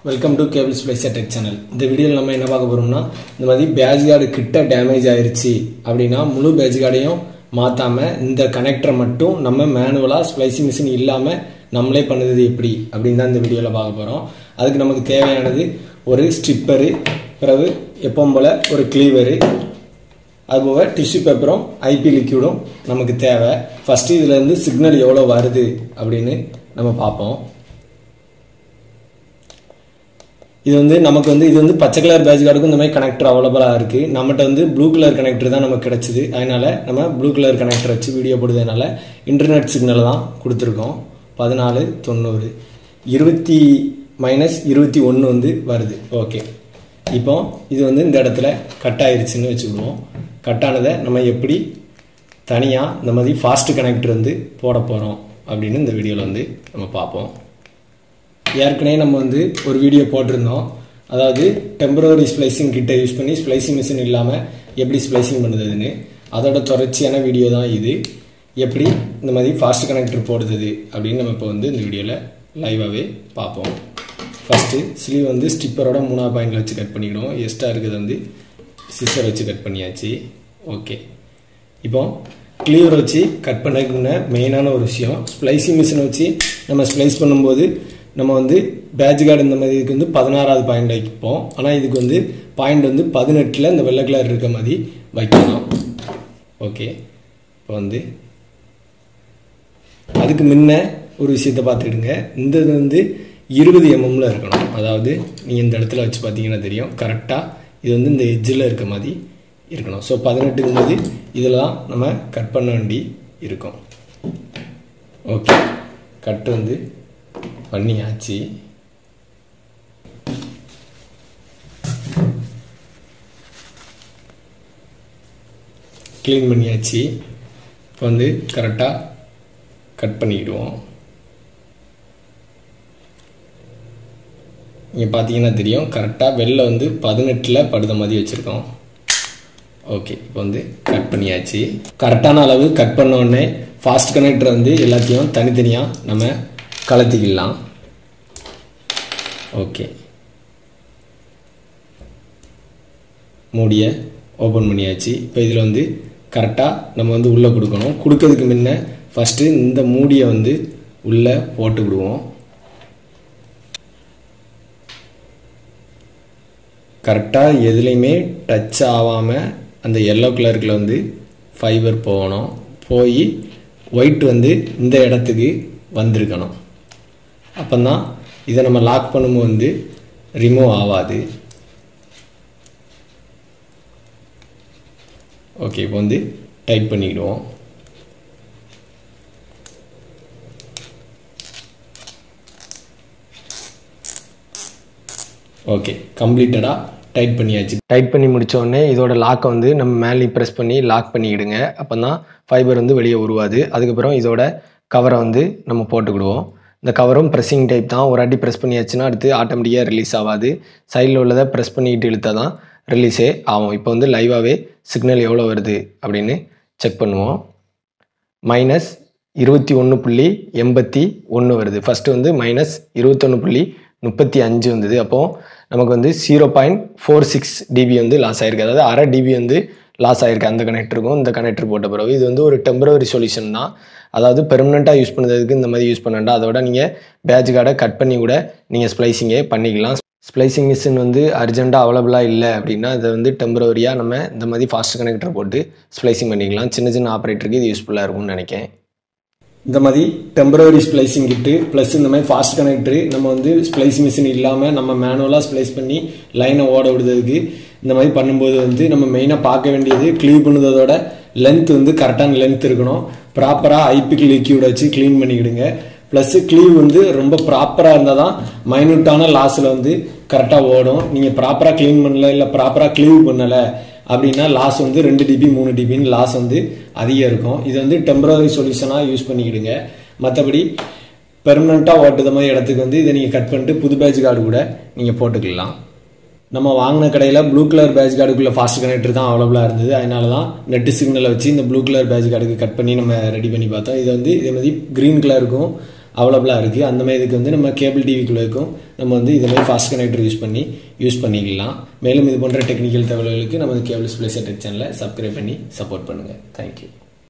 Welcome to Cable Splicer Tech Channel. இந்த வீடியோல நம்ம என்ன பார்க்க போறோம்னா இந்த மாதிரி பேட்ச் கார்டு கிட்ட டேமேஜ் ஆயிருச்சு அப்படினா முழு பேட்ச் கார்டையும் மாத்தாம இந்த கனெக்டரை மட்டும் நம்ம மேனுவலா ஸ்ப்ளைசிங் மிஷின் இல்லாம நம்மளே பண்ணுது எப்படி அப்படினா இந்த வீடியோல பார்க்க போறோம். அதுக்கு நமக்கு தேவையானது ஒரு ஸ்ட்ரிப்பர், பிறகு எப்பவும் போல ஒரு க்ளீவர், அதுபோக டிஷ்யூ பேப்பரும் ஐபி லிக்விடும் நமக்கு தேவை. ஃபர்ஸ்ட் இதுல இருந்து சிக்னல் எவ்வளவு வருது அப்படினு நம்ம பாப்போம். இது வந்து நமக்கு வந்து இது வந்து பச்சை கலர் பேட்ச் கார்டுக்கு இந்த மாதிரி கனெக்டர் அவைலபிளா இருக்கு. நம்மகிட்ட வந்து ப்ளூ கலர் கனெக்டர் தான் நமக்கு கிடைச்சது. அதனால நம்ம ப்ளூ கலர் கனெக்டர் வச்சு வீடியோ போடுறதுனால இன்டர்நெட் சிக்னல் தான் கொடுத்துருக்கோம். 1490 20-21 வந்து வருது. ஓகே, இப்போ இது வந்து இந்த இடத்துல கட் ஆயிருச்சுன்னு வச்சுக்கிடுவோம். கட்டானதை நம்ம எப்படி தனியாக இந்த மாதிரி ஃபாஸ்ட் கனெக்டர் வந்து போட போகிறோம் அப்படின்னு இந்த வீடியோவில் வந்து நம்ம பார்ப்போம். ஏற்கனவே நம்ம வந்து ஒரு வீடியோ போட்டிருந்தோம். அதாவது டெம்பரரி ஸ்ப்ளைசிங் கிட்ட யூஸ் பண்ணி ஸ்ப்ளைசிங் மிஷின் இல்லாமல் எப்படி ஸ்ப்ளைசிங் பண்ணுறதுன்னு, அதோட தொடர்ச்சியான வீடியோ தான் இது. எப்படி இந்த மாதிரி ஃபாஸ்ட் கனெக்டர் போடுறது அப்படின்னு நம்ம இப்போ வந்து இந்த வீடியோவில் லைவாகவே பார்ப்போம். ஃபஸ்ட்டு ஸ்லீவ் வந்து ஸ்டிப்பரோட 3ஆவது பாயிண்டில் வச்சு கட் பண்ணிக்கிடுவோம். எக்ஸ்ட்ரா இருக்கிறது வந்து சிசர் வச்சு கட் பண்ணியாச்சு. ஓகே, இப்போ க்ளீவர் வச்சு கட் பண்ணதுக்கு முன்னே மெயினான ஒரு விஷயம், ஸ்ப்ளைசிங் மிஷினை வச்சு நம்ம ஸ்ப்ளைஸ் பண்ணும்போது நம்ம வந்து பேட்ச் கார்டு இந்த மாதிரி இதுக்கு வந்து 16ஆவது பாயிண்ட் வைப்போம். ஆனால் இதுக்கு வந்து பாயிண்ட் வந்து 18ல் இந்த வெள்ளை கலர் இருக்க மாதிரி வைக்கணும். ஓகே, இப்போ வந்து அதுக்கு முன்ன ஒரு விஷயத்தை பார்த்துக்கிடுங்க. இந்த இது வந்து 20 mm இருக்கணும். அதாவது நீங்கள் இந்த இடத்துல வச்சு பார்த்தீங்கன்னா தெரியும், கரெக்டாக இது வந்து இந்த எட்ஜில் இருக்க மாதிரி இருக்கணும். ஸோ 18க்கு போது இதில் தான் நம்ம கட் பண்ண வேண்டி இருக்கும். ஓகே, கட் வந்து பண்ணியாச்சு. க்ளீன் பண்ணியாச்சு. இப்போ வந்து கரெக்டாக கட் பண்ணிக்கிடுவோம். நீங்கள் பார்த்தீங்கன்னா தெரியும், கரெக்டாக வெளில வந்து 18ல் படுத மாதிரி வச்சுருக்கோம். ஓகே, இப்போ வந்து கட் பண்ணியாச்சு. கரெக்டான அளவு கட் பண்ண உடனே ஃபாஸ்ட் கனெக்டர் வந்து எல்லாத்தையும் தனித்தனியாக நம்ம கலத்திக்கலாம். ஓகே, மூடிய ஓப்பன் பண்ணியாச்சு. இப்போ இதில் வந்து கரெக்டாக நம்ம வந்து உள்ளே கொடுக்கணும். கொடுக்கறதுக்கு முன்ன ஃபஸ்ட்டு இந்த மூடியை வந்து உள்ளே போட்டுக்கிடுவோம். கரெக்டாக எதுலேயுமே டச் ஆகாமல் அந்த எல்லோ கலருக்குள்ள வந்து ஃபைபர் போகணும். போய் ஒயிட் வந்து இந்த இடத்துக்கு வந்திருக்கணும். அப்போ தான் இதை நம்ம லாக் பண்ணும்போது வந்து ரிமூவ் ஆகாது. ஓகே, இப்போ வந்து டைட் பண்ணிக்கிடுவோம். ஓகே, கம்ப்ளீட்டடாக டைட் பண்ணியாச்சு. டைட் பண்ணி முடித்த உடனே இதோட லாக்கை வந்து நம்ம மேலே ப்ரெஸ் பண்ணி லாக் பண்ணிக்கிடுங்க. அப்போ தான் ஃபைபர் வந்து வெளியே உருவாது. அதுக்கப்புறம் இதோட கவரை வந்து நம்ம போட்டுக்கிடுவோம். இந்த கவரும் ப்ரெஸ்ஸிங் டைப் தான். ஒரு வாட்டி ப்ரெஸ் பண்ணியாச்சுன்னா அடுத்து ஆட்டோமேட்டிக்காக ரிலீஸ் ஆகாது. சைடில் உள்ளதை ப்ரெஸ் பண்ணிக்கிட்டு இழுத்தா தான் ரிலீஸே ஆகும். இப்போ வந்து லைவாகவே சிக்னல் எவ்வளோ வருது அப்படின்னு செக் பண்ணுவோம். -21.81 வருது. ஃபஸ்ட்டு வந்து -21.35 வந்தது. அப்போது நமக்கு வந்து 0.46 dB வந்து லாஸ் ஆகிருக்கு. அதாவது அரை dB வந்து லாஸ் ஆகிருக்கு அந்த கனெக்டருக்கும் இந்த கனெக்டர் போட்ட பிறகு. இது வந்து ஒரு டெம்பரரி சொல்யூஷன் தான். அதாவது பெர்மனெண்ட்டாக யூஸ் பண்ணுறதுக்கு இந்த மாதிரி யூஸ் பண்ணண்டா. அதோட நீங்கள் பேட்ச் கார்டை கட் பண்ணி கூட நீங்கள் ஸ்ப்ளைசிங்கே பண்ணிக்கலாம். ஸ்ப்ளைசிங் மிஷின் வந்து அர்ஜென்ட்டாக அவைலபிளாக இல்லை அப்படின்னா அதை வந்து டெம்பரரியாக நம்ம இந்த மாதிரி ஃபாஸ்ட் கனெக்டர் போட்டு ஸ்ப்ளைசிங் பண்ணிக்கலாம். சின்ன சின்ன ஆப்ரேட்டருக்கு இது யூஸ்ஃபுல்லாக இருக்கும்னு நினைக்கிறேன். இந்த மாதிரி டெம்பரரி ஸ்ப்ளைசிங் கிட்டு ப்ளஸ் இந்த மாதிரி ஃபாஸ்ட் கனெக்டரு நம்ம வந்து ஸ்ப்ளைஸ் மிஷின் இல்லாமல் நம்ம மேனுவலாக ஸ்ப்ளைஸ் பண்ணி லைனை ஓட விடுறதுக்கு இந்த மாதிரி பண்ணும்போது வந்து நம்ம மெயினாக பார்க்க வேண்டியது க்ளீன் பண்ணுறதோட லென்த் வந்து கரெக்டான லென்த் இருக்கணும். ப்ராப்பராக ஐபிக்கு லிக்யூட் வச்சு க்ளீன் பண்ணிக்கிடுங்க. ப்ளஸ் க்ளீவ் வந்து ரொம்ப ப்ராப்பராக இருந்தால் தான் மைன்யூட்டான லாஸில் வந்து கரெக்டாக ஓடும். நீங்கள் ப்ராப்பராக க்ளீன் பண்ணல, இல்லை ப்ராப்பராக க்ளீவ் பண்ணலை அப்படின்னா லாஸ் வந்து 2 dB 3 dBன்னு லாஸ் வந்து அதிகம் இருக்கும். இது வந்து டெம்பரரி சொல்யூஷனாக யூஸ் பண்ணிக்கிடுங்க. மற்றபடி பெர்மனெண்ட்டாக ஓட்டுற மாதிரி இடத்துக்கு வந்து இதை நீங்கள் கட் பண்ணிட்டு புது பேட்ச் கார்டு கூட நீங்கள் போட்டுக்கலாம். நம்ம வாங்கின கடையில் ப்ளூ கலர் பேட்ச் கார்டுக்குள்ள ஃபாஸ்ட் கனெக்டர் தான் அவைலபிளாக இருந்தது. அதனால தான் நெட் சிக்னலை வச்சு இந்த ப்ளூ கலர் பேட்ச் கார்டுக்கு கட் பண்ணி நம்ம ரெடி பண்ணி பார்த்தோம். இது வந்து இதே மாதிரி க்ரீன் கலருக்கும் அவைலபிளாக இருக்குது. அந்த மாதிரி இதுக்கு வந்து நம்ம கேபிள் டிவிக்குள்ளேக்கும் நம்ம வந்து இது மாதிரி ஃபாஸ்ட் கனெக்டர் யூஸ் பண்ணிக்கலாம். மேலும் இது போன்ற டெக்னிக்கல் தகவல்களுக்கு நம்ம கேபிள் ஸ்ப்ளைசர் டெக் சேனலை சப்ஸ்கிரைப் பண்ணி சப்போர்ட் பண்ணுங்கள். தேங்க்யூ.